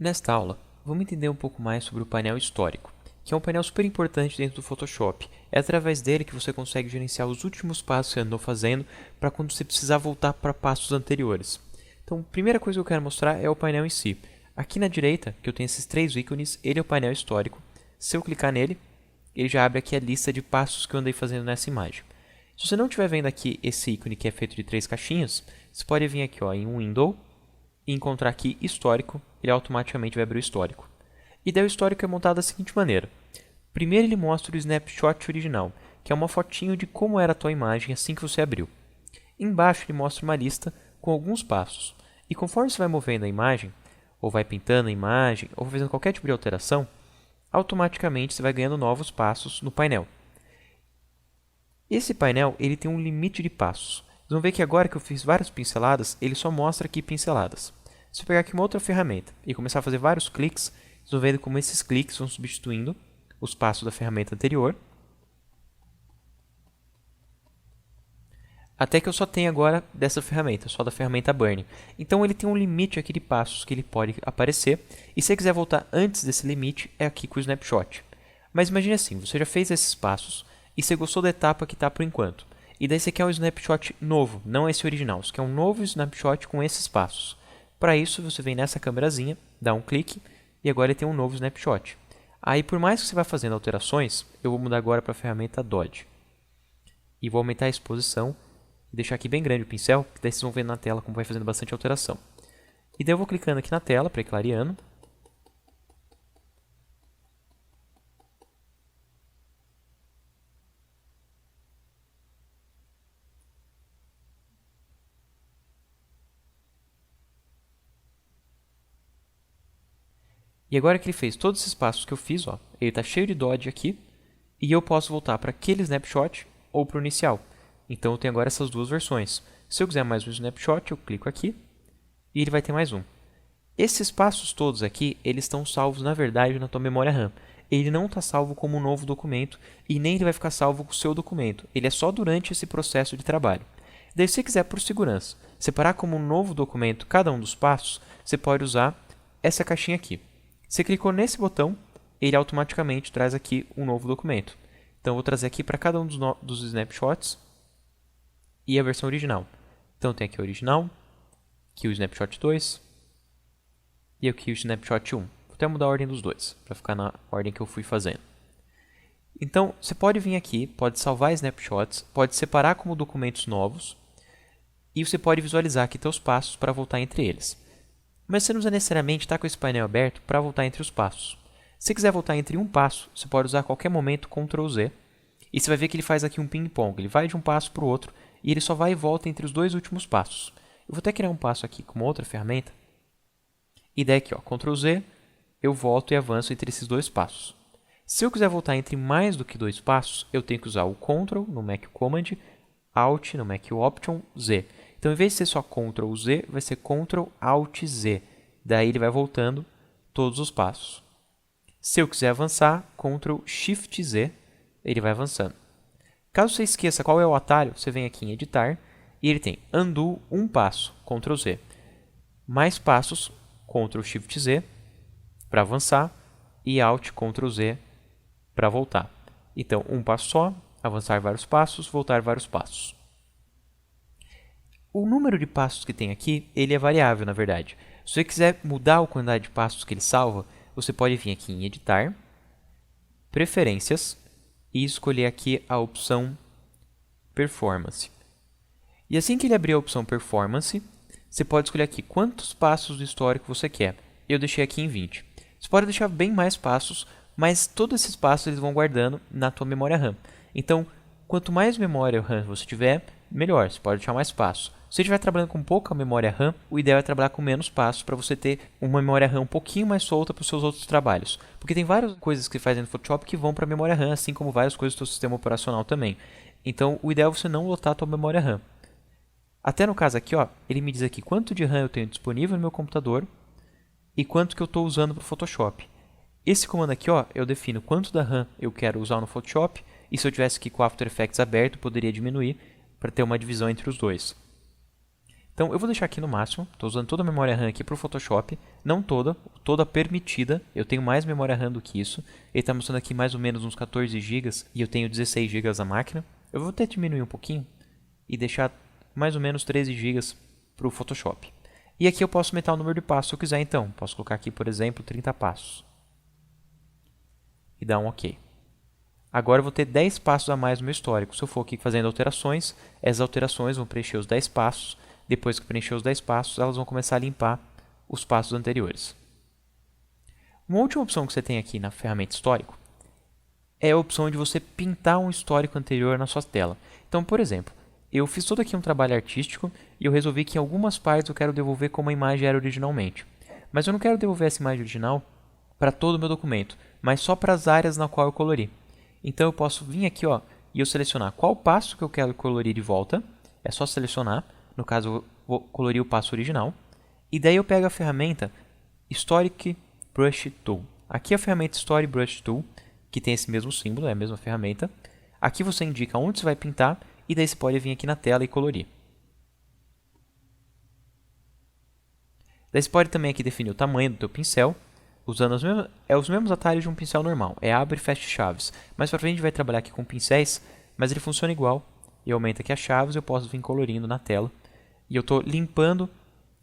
Nesta aula, vamos entender um pouco mais sobre o painel histórico, que é um painel super importante dentro do Photoshop. É através dele que você consegue gerenciar os últimos passos que você andou fazendo para quando você precisar voltar para passos anteriores. Então, a primeira coisa que eu quero mostrar é o painel em si. Aqui na direita, que eu tenho esses três ícones, ele é o painel histórico. Se eu clicar nele, ele já abre aqui a lista de passos que eu andei fazendo nessa imagem. Se você não estiver vendo aqui esse ícone que é feito de três caixinhas, você pode vir aqui em Window e encontrar aqui histórico, ele automaticamente vai abrir o histórico. E daí o histórico é montado da seguinte maneira. Primeiro ele mostra o snapshot original, que é uma fotinho de como era a tua imagem assim que você abriu. Embaixo ele mostra uma lista com alguns passos. E conforme você vai movendo a imagem, ou vai pintando a imagem, ou fazendo qualquer tipo de alteração, automaticamente você vai ganhando novos passos no painel. Esse painel ele tem um limite de passos. Vocês vão ver que agora que eu fiz várias pinceladas, ele só mostra aqui pinceladas. Se eu pegar aqui uma outra ferramenta e começar a fazer vários cliques, vocês vão ver como esses cliques vão substituindo os passos da ferramenta anterior. Até que eu só tenho agora dessa ferramenta, só da ferramenta Burn. Então ele tem um limite aqui de passos que ele pode aparecer. E se você quiser voltar antes desse limite, é aqui com o Snapshot. Mas imagine assim, você já fez esses passos e você gostou da etapa que está por enquanto. E daí você quer um Snapshot novo, não esse original. Você quer um novo Snapshot com esses passos. Para isso, você vem nessa câmerazinha, dá um clique e agora ele tem um novo Snapshot. Aí, por mais que você vá fazendo alterações, eu vou mudar agora para a ferramenta Dodge. E vou aumentar a exposição e deixar aqui bem grande o pincel, que daí vocês vão ver na tela como vai fazendo bastante alteração. E daí eu vou clicando aqui na tela para ir clareando. E agora que ele fez todos esses passos que eu fiz, ele está cheio de Dodge aqui, e eu posso voltar para aquele snapshot ou para o inicial. Então eu tenho agora essas duas versões. Se eu quiser mais um snapshot, eu clico aqui e ele vai ter mais um. Esses passos todos aqui, eles estão salvos na verdade na tua memória RAM. Ele não está salvo como um novo documento e nem ele vai ficar salvo com o seu documento. Ele é só durante esse processo de trabalho. Daí se você quiser, por segurança, separar como um novo documento cada um dos passos, você pode usar essa caixinha aqui. Você clicou nesse botão, ele automaticamente traz aqui um novo documento. Então, eu vou trazer aqui para cada um dos snapshots e a versão original. Então, tem aqui o original, aqui o snapshot 2 e aqui o snapshot 1. Vou até mudar a ordem dos dois, para ficar na ordem que eu fui fazendo. Então, você pode vir aqui, pode salvar snapshots, pode separar como documentos novos e você pode visualizar aqui seus passos para voltar entre eles. Mas você não precisa necessariamente estar com esse painel aberto para voltar entre os passos. Se você quiser voltar entre um passo, você pode usar a qualquer momento Ctrl Z. E você vai ver que ele faz aqui um ping-pong. Ele vai de um passo para o outro e ele só vai e volta entre os dois últimos passos. Eu vou até criar um passo aqui com uma outra ferramenta. E daí aqui, Ctrl Z, eu volto e avanço entre esses dois passos. Se eu quiser voltar entre mais do que dois passos, eu tenho que usar o Ctrl no Mac Command, Alt no Mac Option, Z. Então, em vez de ser só Ctrl Z, vai ser Ctrl Alt Z. Daí ele vai voltando todos os passos. Se eu quiser avançar, Ctrl Shift Z, ele vai avançando. Caso você esqueça qual é o atalho, você vem aqui em Editar e ele tem Undo um passo, Ctrl Z. Mais passos, Ctrl Shift Z para avançar e Alt Ctrl Z para voltar. Então, um passo só, avançar vários passos, voltar vários passos. O número de passos que tem aqui, ele é variável, na verdade. Se você quiser mudar a quantidade de passos que ele salva, você pode vir aqui em Editar, Preferências e escolher aqui a opção Performance. E assim que ele abrir a opção Performance, você pode escolher aqui quantos passos do histórico você quer. Eu deixei aqui em 20. Você pode deixar bem mais passos, mas todos esses passos eles vão guardando na tua memória RAM. Então, quanto mais memória RAM você tiver, melhor. Você pode deixar mais passos. Se você estiver trabalhando com pouca memória RAM, o ideal é trabalhar com menos passos para você ter uma memória RAM um pouquinho mais solta para os seus outros trabalhos. Porque tem várias coisas que fazem no Photoshop que vão para a memória RAM, assim como várias coisas do seu sistema operacional também. Então, o ideal é você não lotar a tua memória RAM. Até no caso aqui, ele me diz aqui quanto de RAM eu tenho disponível no meu computador e quanto que eu estou usando para o Photoshop. Esse comando aqui, eu defino quanto da RAM eu quero usar no Photoshop e se eu tivesse aqui com o After Effects aberto, eu poderia diminuir para ter uma divisão entre os dois. Então, eu vou deixar aqui no máximo. Estou usando toda a memória RAM aqui para o Photoshop. Não toda, toda permitida. Eu tenho mais memória RAM do que isso. Ele está mostrando aqui mais ou menos uns 14 GB e eu tenho 16 GB na máquina. Eu vou até diminuir um pouquinho e deixar mais ou menos 13 GB para o Photoshop. E aqui eu posso aumentar o número de passos se eu quiser, então. Posso colocar aqui, por exemplo, 30 passos. E dar um OK. Agora eu vou ter 10 passos a mais no meu histórico. Se eu for aqui fazendo alterações, essas alterações vão preencher os 10 passos. Depois que preencher os 10 passos, elas vão começar a limpar os passos anteriores. Uma última opção que você tem aqui na ferramenta Histórico é a opção de você pintar um histórico anterior na sua tela. Então, por exemplo, eu fiz todo aqui um trabalho artístico e eu resolvi que em algumas partes eu quero devolver como a imagem era originalmente. Mas eu não quero devolver essa imagem original para todo o meu documento, mas só para as áreas na qual eu colori. Então eu posso vir aqui e eu selecionar qual passo que eu quero colorir de volta. É só selecionar. No caso, eu vou colorir o passo original. E daí eu pego a ferramenta Historic Brush Tool. Aqui é a ferramenta Story Brush Tool, que tem esse mesmo símbolo, é a mesma ferramenta. Aqui você indica onde você vai pintar e daí você pode vir aqui na tela e colorir. Daí você pode também aqui definir o tamanho do teu pincel, usando os mesmos atalhos de um pincel normal. É abre e fecha chaves. Mais pra frente a gente vai trabalhar aqui com pincéis, mas ele funciona igual. Eu aumento aqui as chaves e eu posso vir colorindo na tela. E eu estou limpando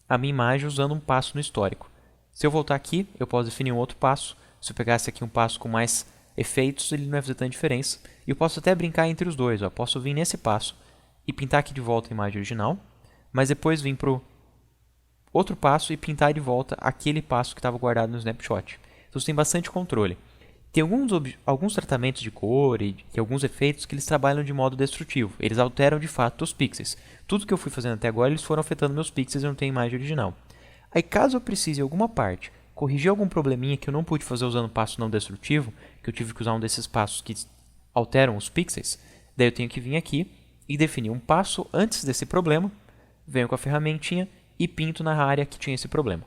a minha imagem usando um passo no histórico. Se eu voltar aqui, eu posso definir um outro passo. Se eu pegasse aqui um passo com mais efeitos, ele não vai fazer tanta diferença. E eu posso até brincar entre os dois. Posso vir nesse passo e pintar aqui de volta a imagem original, mas depois vir para o outro passo e pintar de volta aquele passo que estava guardado no snapshot. Então você tem bastante controle. Tem alguns tratamentos de cor e alguns efeitos que eles trabalham de modo destrutivo. Eles alteram de fato os pixels. Tudo que eu fui fazendo até agora, eles foram afetando meus pixels e eu não tenho imagem original. Aí caso eu precise em alguma parte corrigir algum probleminha que eu não pude fazer usando passo não destrutivo, que eu tive que usar um desses passos que alteram os pixels, daí eu tenho que vir aqui e definir um passo antes desse problema, venho com a ferramentinha e pinto na área que tinha esse problema.